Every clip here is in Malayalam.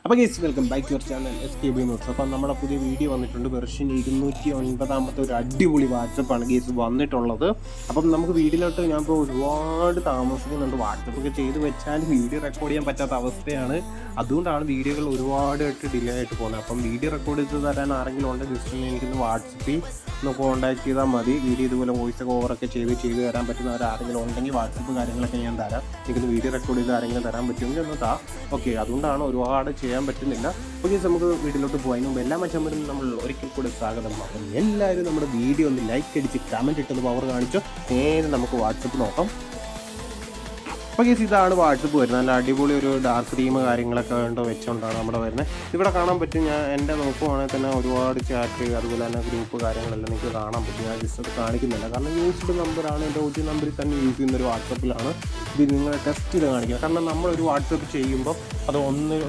അപ്പോൾ guys welcome back your channel SKB notes. അപ്പം നമ്മുടെ പുതിയ വീഡിയോ വന്നിട്ടുണ്ട്. വെർഷൻ 209 ഒരു അടിപൊളി വാട്സപ്പാണ് ഗൈസ് വന്നിട്ടുള്ളത്. അപ്പം നമുക്ക് വീഡിയോയിലോട്ട് ഞാൻ ഇപ്പോൾ ഒരുപാട് താമസിക്കുന്നുണ്ട്. വാട്സപ്പൊക്കെ ചെയ്ത് വെച്ചാൽ വീഡിയോ റെക്കോർഡ് ചെയ്യാൻ പറ്റാത്ത അവസ്ഥയാണ്. അതുകൊണ്ടാണ് വീഡിയോകൾ ഒരുപാടായിട്ട് ഡിലേ ആയിട്ട് പോകുന്നത്. അപ്പം വീഡിയോ റെക്കോർഡ് ചെയ്ത് തരാൻ ആരെങ്കിലും ഉണ്ടെങ്കിൽ ജസ്റ്റ് എനിക്കൊന്ന് വാട്സപ്പിൽ ഒന്ന് കോൺടാക്ട് ചെയ്താൽ മതി. വീഡിയോ ഇതുപോലെ വോയിസ് ഒക്കെ ഓവറൊക്കെ ചെയ്ത് തരാൻ പറ്റുന്നവർ ആരെങ്കിലും ഉണ്ടെങ്കിൽ വാട്സപ്പ് കാര്യങ്ങളൊക്കെ ഞാൻ തരാം. എനിക്കൊന്ന് വീഡിയോ റെക്കോർഡ് ചെയ്ത് ആരെങ്കിലും തരാൻ പറ്റുമെങ്കിൽ ഒന്ന് താ. ഓക്കെ, അതുകൊണ്ടാണ് ഒരുപാട് ചെയ്യാൻ പറ്റുന്നില്ല. ഓക്കെ, നമുക്ക് വീഡിയോയിലോട്ട് പോയതിന് മുമ്പ് എല്ലാ മച്ചമ്പരും നമ്മൾ ഒരിക്കൽ കൂടെ സ്വാഗതം. അപ്പം എല്ലാവരും നമ്മുടെ വീഡിയോ ഒന്ന് ലൈക്ക് അടിച്ച് കമൻറ്റ് ഇട്ടൊന്ന് പവർ കാണിച്ചോ. നേരെ നമുക്ക് വാട്സപ്പ് നോക്കാം. അപ്പോൾ കേസ് ഇതാണ് വാട്സപ്പ് വരുന്നത്. നല്ല അടിപൊളി ഒരു ഡാർക്ക് തീം കാര്യങ്ങളൊക്കെ വെച്ചുകൊണ്ടാണ് നമ്മുടെ വരുന്നത്. ഇവിടെ കാണാൻ പറ്റും. ഞാൻ എൻ്റെ നോക്കുവാണെങ്കിൽ തന്നെ ഒരുപാട് ചാറ്റ് അതുപോലെ തന്നെ ഗ്രൂപ്പ് കാര്യങ്ങളെല്ലാം നിങ്ങൾക്ക് കാണാൻ പറ്റും. ഞാൻ ജസ്റ്റ് അത് കാണിക്കുന്നില്ല, കാരണം യൂസ്ഡ് നമ്പറാണ്. എൻ്റെ OG നമ്പറിൽ തന്നെ യൂസ് ചെയ്യുന്ന ഒരു വാട്സപ്പിലാണ് ഇത് നിങ്ങൾ ടെസ്റ്റ് ചെയ്ത് കാണിക്കുക. കാരണം നമ്മളൊരു വാട്സപ്പ് ചെയ്യുമ്പോൾ അത്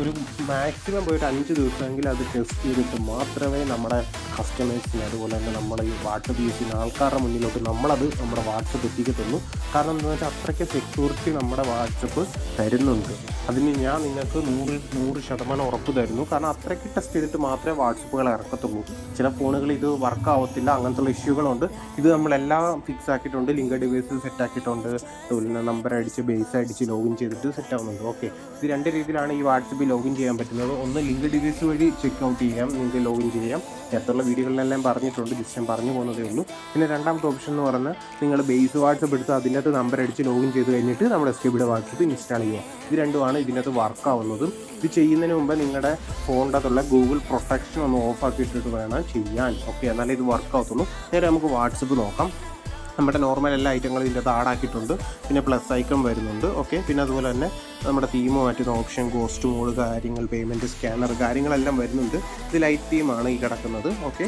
ഒരു മാക്സിമം പോയിട്ട് 5 ദിവസമെങ്കിലും അത് ടെസ്റ്റ് ചെയ്തിട്ട് മാത്രമേ നമ്മുടെ കസ്റ്റമേഴ്സിന് അതുപോലെ തന്നെ നമ്മുടെ ഈ വാട്സപ്പ് യൂസ് ചെയ്യുന്ന ആൾക്കാരുടെ മുന്നിലോട്ട് നമ്മുടെ വാട്സപ്പ് എത്തിക്കത്തുള്ളൂ. കാരണം എന്താണെന്ന് വെച്ചാൽ അത്രയ്ക്ക് സെക്യൂരിറ്റി നമ്മുടെ വാട്സപ്പ് തരുന്നുണ്ട്. അതിന് ഞാൻ നിങ്ങൾക്ക് 100% ഉറപ്പ് തരുന്നു. കാരണം അത്രയ്ക്ക് ടെസ്റ്റ് ചെയ്തിട്ട് മാത്രമേ വാട്സപ്പുകൾ ഇറക്കത്തുള്ളൂ. ചില ഫോണുകൾ ഇത് വർക്ക് ആവത്തില്ല, അങ്ങനത്തെ ഇഷ്യൂകളുണ്ട്. ഇത് നമ്മളെല്ലാം ഫിക്സ് ആക്കിയിട്ടുണ്ട്. ലിങ്ക് ഡിവൈസ് സെറ്റ് ആക്കിയിട്ടുണ്ട്. അതുപോലെ നമ്പർ അടിച്ച് ബേസ് അടിച്ച് ലോഗിൻ ചെയ്തിട്ട് സെറ്റ് ആവുന്നുണ്ട്. ഓക്കെ, ഇത് 2 രീതിയിലാണ് ഈ വാട്സപ്പിൽ ലോഗിൻ ചെയ്യാൻ പറ്റുന്നത്. ഒന്ന് ലിങ്ക് ഡിവൈസ് വഴി ചെക്ക് ഔട്ട് ചെയ്യാം, നിങ്ങൾക്ക് ലോഗിൻ ചെയ്യാം. നേരത്തുള്ള വീഡിയോകളിലെല്ലാം പറഞ്ഞിട്ടുണ്ട്, ജസ്റ്റ് ഞാൻ പറഞ്ഞു പോകുന്നതേ ഉള്ളൂ. പിന്നെ രണ്ടാമത്തെ ഓപ്ഷൻ എന്ന് പറഞ്ഞാൽ നിങ്ങൾ ബേസ് വാട്സപ്പ് എടുത്ത് അതിൻ്റെ അകത്ത് നമ്പർ അടിച്ച് ലോഗിൻ ചെയ്ത് കഴിഞ്ഞിട്ട് നമ്മുടെ SKBയുടെ വാട്സപ്പ് ഇൻസ്റ്റാൾ ചെയ്യുക. ഇത് രണ്ടുമാണ് ഇതിനകത്ത് വർക്ക് ആവുന്നതും. ഇത് ചെയ്യുന്നതിന് മുമ്പ് നിങ്ങളുടെ ഫോണിൻ്റെ അകത്തുള്ള ഗൂഗിൾ പ്രൊട്ടക്ഷൻ ഒന്ന് ഓഫ് ആക്കിയിട്ടിട്ട് വേണം ചെയ്യാൻ. ഓക്കെ, എന്നാലേ ഇത് വർക്ക് ആവത്തുള്ളൂ. നേരെ നമുക്ക് വാട്സപ്പ് നോക്കാം. നമ്മുടെ നോർമൽ എല്ലാ ഐറ്റങ്ങളും ഇതിൻ്റെ അകത്ത് ആഡാക്കിയിട്ടുണ്ട്. പിന്നെ പ്ലസ് ഐക്കൺ വരുന്നുണ്ട്. ഓക്കെ, പിന്നെ അതുപോലെ തന്നെ നമ്മുടെ തീം മാറ്റുന്ന ഓപ്ഷൻ, ഗോസ്റ്റ് മോഡ് കാര്യങ്ങൾ, പേയ്മെൻറ്റ് സ്കാനർ കാര്യങ്ങളെല്ലാം വരുന്നുണ്ട്. ഇത് ലൈറ്റ് തീമാണ് ഈ കിടക്കുന്നത്. ഓക്കെ,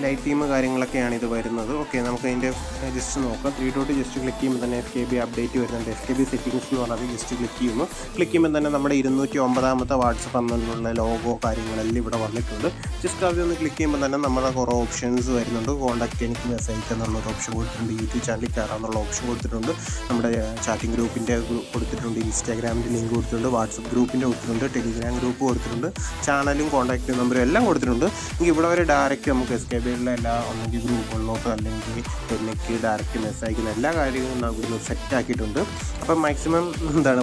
ലൈറ്റ് തീം കാര്യങ്ങളൊക്കെയാണ് ഇത് വരുന്നത്. ഓക്കെ, നമുക്ക് അതിൻ്റെ ജസ്റ്റ് നോക്കാം. 3 ഡോട്ട് ജസ്റ്റ് ക്ലിക്ക് ചെയ്യുമ്പോൾ തന്നെ SKB അപ്ഡേറ്റ് വരുന്നുണ്ട്. SKB സെറ്റിംഗ്സ് എന്ന് പറഞ്ഞാൽ ജസ്റ്റ് ക്ലിക്ക് ചെയ്യുമ്പോൾ തന്നെ നമ്മുടെ 209 വാട്സപ്പ് എന്നുള്ള ലോഗോ കാര്യങ്ങളെല്ലാം ഇവിടെ വന്നിട്ടുണ്ട്. ജസ്റ്റ് അതൊന്ന് ക്ലിക്ക് ചെയ്യുമ്പോൾ തന്നെ നമ്മുടെ കുറേ ഓപ്ഷൻസ് വരുന്നുണ്ട്. കോൺടാക്റ്റ് എനിക്ക് മെസ്സേജ് എന്നുള്ളൊരു ഓപ്ഷൻ കൊടുത്തിട്ടുണ്ട്. യൂട്യൂബ് ചാനലിൽ കയറാമെന്നുള്ള ഓപ്ഷൻ കൊടുത്തിട്ടുണ്ട്. നമ്മുടെ ചാറ്റിംഗ് ഗ്രൂപ്പിൻ്റെ കൊടുത്തിട്ടുണ്ട്. ഇൻസ്റ്റാഗ്രാമിൻ്റെ ലിങ്ക് കൊടുത്തിട്ടുണ്ട്. വാട്സപ്പ് ഗ്രൂപ്പിൻ്റെ കൊടുത്തിട്ടുണ്ട്. ടെലിഗ്രാം ഗ്രൂപ്പ് കൊടുത്തിട്ടുണ്ട്. ചാനലും കോൺടാക്റ്റ് നമ്പറും എല്ലാം കൊടുത്തിട്ടുണ്ട്. എങ്കിൽ ഇവിടെ വരെ ഡയറക്റ്റ് നമുക്ക് SKBയിലുള്ള എല്ലാ ഒന്നെങ്കിൽ ഗ്രൂപ്പുകളിലോട്ടോ അല്ലെങ്കിൽ എനിക്ക് ഡയറക്റ്റ് മെസ്സേജ് അയക്കുന്ന എല്ലാ കാര്യങ്ങളും ഇവിടുന്ന് സെറ്റ് ആക്കിയിട്ടുണ്ട്. അപ്പം മാക്സിമം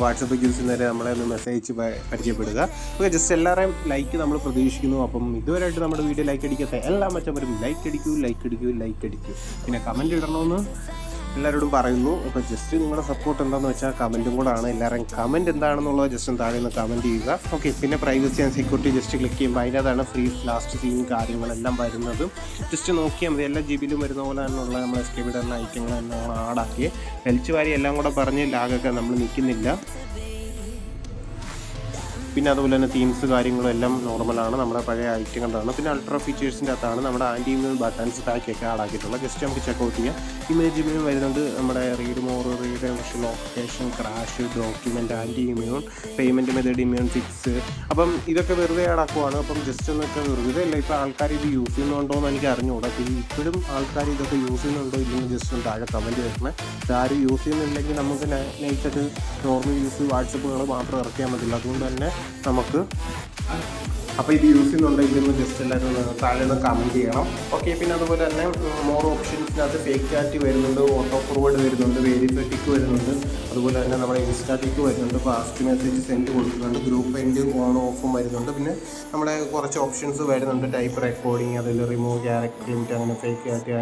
വാട്സപ്പ് യൂസ് ചെയ്യുന്നവരെ നമ്മളെ ഒന്ന് മെസ്സേജ് പരിചയപ്പെടുക. ഓക്കെ, ജസ്റ്റ് എല്ലാവരെയും ലൈക്ക് നമ്മൾ പ്രതീക്ഷിക്കുന്നു. അപ്പം ഇതുവരെയായിട്ട് നമ്മുടെ വീഡിയോ ലൈക്ക് അടിക്കാത്ത എല്ലാ മച്ചന്മാരും ലൈക്ക് അടിക്കൂ. പിന്നെ കമൻറ്റ് ഇടണമെന്ന് എല്ലാവരോടും പറയുന്നു. അപ്പോൾ ജസ്റ്റ് നിങ്ങളുടെ സപ്പോർട്ട് എന്താണെന്ന് വെച്ചാൽ കമൻറ്റും കൂടെ ആണ്. എല്ലാവരും കമൻറ്റ് എന്താണെന്നുള്ളത് ജസ്റ്റ് താഴെ നിന്ന് കമൻറ്റ് ചെയ്യുക. ഓക്കെ, പിന്നെ privacy and security just click ചെയ്യുമ്പോൾ അതിനകത്താണ് ഫ്രീ ലാസ്റ്റ് സീൻ കാര്യങ്ങളെല്ലാം വരുന്നത്. ജസ്റ്റ് നോക്കിയാൽ മതി. എല്ലാ GB വരുന്ന പോലെ തന്നെയുള്ള നമ്മൾ SKBയുടെ എല്ലാ ഐറ്റങ്ങൾ തന്നെ ആഡാക്കി വലിച്ചു വാരി എല്ലാം കൂടെ പറഞ്ഞ് ലാഗൊക്കെ നമ്മൾ നിൽക്കുന്നില്ല. പിന്നെ അതുപോലെ തന്നെ തീംസ് കാര്യങ്ങളും എല്ലാം നോർമലാണ്, നമ്മുടെ പഴയ ഐറ്റങ്ങളാണ്. പിന്നെ അൾട്രാ ഫീച്ചേഴ്സിൻ്റെ അകത്താണ് നമ്മുടെ ആൻറ്റി ഇമ്യൂൺ ബട്ടൺസ് പാക്കൊക്കെ ആഡാക്കിയിട്ടുള്ളത്. ജസ്റ്റ് നമുക്ക് ചെക്കൗട്ട് ചെയ്യാം. ഇമേജ് ഇമ്യൂൺ വരുന്നുണ്ട്. നമ്മുടെ read more, read location, crash, document, anti immune, payment method, immune fix. അപ്പം ഇതൊക്കെ വെറുതെ ആഡാക്കുവാണ്. അപ്പം ജസ്റ്റ് എന്നൊക്കെ വെറുതെ അല്ല. ഇപ്പോൾ ആൾക്കാർ ഇത് യൂസ് ചെയ്യുന്നുണ്ടോ എന്ന് എനിക്ക് അറിഞ്ഞുകൂടാ. പിന്നെ ഇപ്പോഴും ആൾക്കാർ ഇതൊക്കെ യൂസ് ചെയ്യുന്നുണ്ടോ ഇല്ലെങ്കിൽ ജസ്റ്റ് ഒന്ന് താഴെ കമൻറ്റ് വരുന്നത്. ഇതാരും യൂസ് ചെയ്യുന്നില്ലെങ്കിൽ നമുക്ക് നൈറ്റായിട്ട് നോർമൽ യൂസ് വാട്സപ്പുകൾ മാത്രം ഇറക്കിയാൽ മതില്ല. അതുകൊണ്ട് തന്നെ നമുക്ക് അപ്പോൾ ഇത് യൂസ് ചെയ്യുന്നുണ്ടെങ്കിൽ ജസ്റ്റ് എല്ലാവരും താഴെ നിന്ന് കമൻറ്റ് ചെയ്യണം. ഓക്കെ, പിന്നെ അതുപോലെ തന്നെ മോർ ഓപ്ഷൻസിനകത്ത് ഫേക്ക് ചാറ്റ് വരുന്നുണ്ട്, ഓട്ടോ ഫോർവേഡ് വരുന്നുണ്ട്, വെരിഫൈ ടിക്ക് വരുന്നുണ്ട്, അതുപോലെ തന്നെ നമ്മുടെ ഇൻസ്റ്റാ ടിക്ക് വരുന്നുണ്ട്, ഫാസ്റ്റ് മെസ്സേജ് സെൻഡ് കൊടുക്കുന്നുണ്ട്, ഗ്രൂപ്പ് എൻഡ് ഓൺ ഓഫും വരുന്നുണ്ട്. പിന്നെ നമ്മുടെ കുറച്ച് ഓപ്ഷൻസ് വരുന്നുണ്ട്. ടൈപ്പ് റെക്കോർഡിങ്, അതിൽ റിമൂവ് ക്യാരക്ടർ ലിമിറ്റ്, അങ്ങനെ ഫേക്ക് ചാറ്റ്,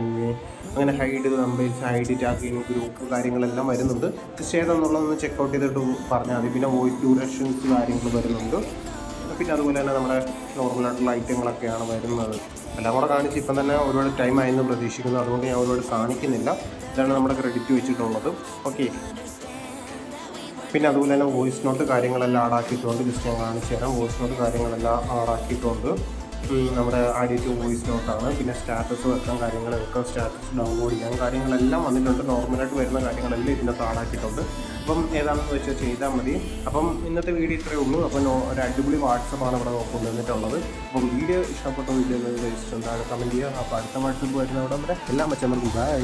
അങ്ങനെ hide numbers, hide tagging, group കാര്യങ്ങളെല്ലാം വരുന്നുണ്ട്. ജസ്റ്റ് ഏതെന്നുള്ളതൊന്ന് ചെക്കൗട്ട് ചെയ്തിട്ട് പറഞ്ഞാൽ മതി. പിന്നെ വോയിസ് ഡ്യൂറേഷൻസ് കാര്യങ്ങൾ വരുന്നുണ്ട്. പിന്നെ അതുപോലെ തന്നെ നമ്മുടെ നോർമലായിട്ടുള്ള ഐറ്റങ്ങളൊക്കെയാണ് വരുന്നത്. എല്ലാം കൂടെ കാണിച്ച് ഇപ്പം തന്നെ ഒരുപാട് ടൈം ആയെന്ന് പ്രതീക്ഷിക്കുന്നു. അതുകൊണ്ട് ഞാൻ ഒരുപാട് കാണിക്കുന്നില്ല. ഇതാണ് നമ്മുടെ ക്രെഡിറ്റ് വെച്ചിട്ടുള്ളത്. ഓക്കെ, പിന്നെ അതുപോലെ തന്നെ വോയിസ് നോട്ട് കാര്യങ്ങളെല്ലാം ആഡാക്കിയിട്ടുണ്ട്. ജസ്റ്റ് ഞാൻ കാണിച്ചു തരാം. വോയിസ് നോട്ട് കാര്യങ്ങളെല്ലാം ആഡാക്കിയിട്ടുണ്ട്. നമ്മുടെ ആഡിറ്റ് വോയിസ് നോട്ടാണ്. പിന്നെ സ്റ്റാറ്റസ് വെക്കാൻ കാര്യങ്ങൾ വെക്കാം, സ്റ്റാറ്റസ് ഡൗൺലോഡ് ചെയ്യാൻ കാര്യങ്ങളെല്ലാം വന്നിട്ടുണ്ട്. നോർമലായിട്ട് വരുന്ന കാര്യങ്ങളെല്ലാം ഇതിനകത്ത് ആഡാക്കിയിട്ടുണ്ട്. അപ്പം ഏതാണെന്ന് വെച്ചാൽ ചെയ്താൽ മതി. അപ്പം ഇന്നത്തെ വീഡിയോ ഇത്രയേ ഉള്ളൂ. അപ്പം ഒരു അടിപൊളി വാട്സപ്പാണ് ഇവിടെ കൊണ്ടുവന്നിട്ടുള്ളത്. അപ്പം വീഡിയോ ഇഷ്ടപ്പെട്ട വീഡിയോ എന്തായാലും കമൻറ്റ് ചെയ്യുക. അപ്പോൾ അടുത്ത വാട്സപ്പ് വരുന്നവിടെ എല്ലാ മച്ചന്മാർക്കും ബൈ.